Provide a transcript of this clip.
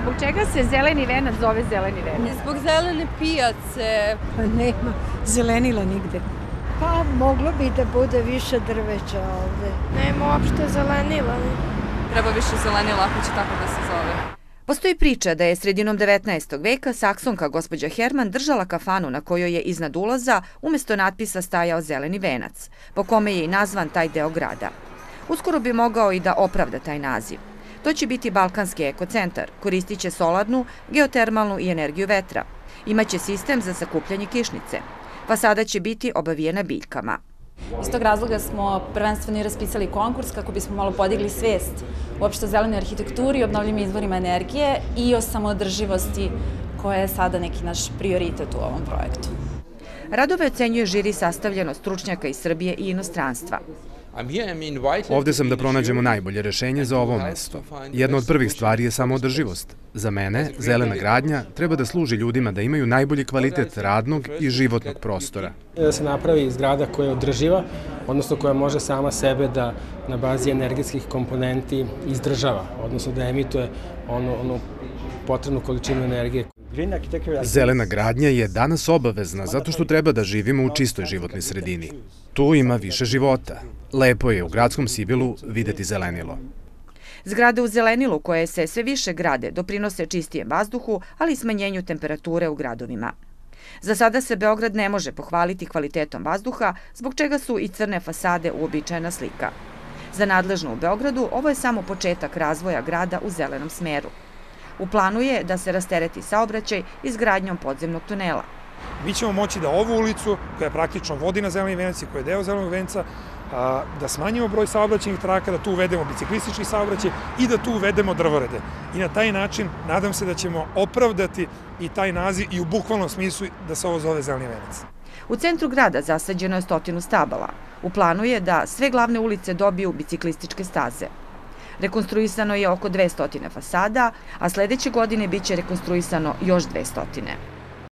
zbog čega se zeleni venac zove zeleni venac? Zbog zelene pijace. Pa nema zelenila nigde. Pa moglo bi da bude više drveća ovde. Nema uopšte zelenila. Treba više zelenila ako će tako da se zove. Postoji priča da je sredinom 19. veka Saksonka gospođa Herman držala kafanu na kojoj je iznad ulaza umesto natpisa stajao zeleni venac, po kome je i nazvan taj deo grada. Uskoro bi mogao i da opravda taj naziv. To će biti balkanski ekocentar, koristit će solarnu, geotermalnu i energiju vetra. Imaće sistem za sakupljanje kišnice. Fasada će biti obavijena biljkama. Iz tog razloga smo prvenstveno i raspisali konkurs kako bismo malo podigli svest uopšte o zelenoj arhitekturi, obnovljivim izvorima energije i o samoodrživosti koja je sada neki naš prioritet u ovom projektu. Radove ocenjuje žiri sastavljeno stručnjaka iz Srbije i inostranstva. Ovde sam da pronađemo najbolje rešenje za ovo mesto. Jedna od prvih stvari je samoodrživost. Za mene, zelena gradnja treba da služi ljudima da imaju najbolji kvalitet radnog i životnog prostora. Da se napravi zgrada koja je održiva, odnosno koja može sama sebe da na bazi energetskih komponenti izdržava, odnosno da emituje onu potrebnu količinu energije. Zelena gradnja je danas obavezna zato što treba da živimo u čistoj životnoj sredini. Tu ima više života. Lepo je u gradskom Sibilu videti zelenilo. Zgrade u zelenilu koje se sve više grade doprinose čistijem vazduhu, ali i smanjenju temperature u gradovima. Za sada se Beograd ne može pohvaliti kvalitetom vazduha, zbog čega su i crne fasade uobičajena slika. Za nadležno u Beogradu ovo je samo početak razvoja grada u zelenom smeru. U planu je da se rastereti saobraćaj izgradnjom podzemnog tunela. Mi ćemo moći da ovu ulicu, koja praktično vodi na zeleni venac i koja je deo zelenog venca, da smanjimo broj saobraćajnih traka, da tu uvedemo biciklistički saobraćaj i da tu uvedemo drvorede. I na taj način nadam se da ćemo opravdati i taj naziv i u bukvalnom smislu da se ovo zove zeleni venac. U centru grada zasađeno je 100 stabala. U planu je da sve glavne ulice dobiju biciklističke staze. Rekonstruisano je oko 200 fasada, a sledeće godine biće rekonstruisano još 200.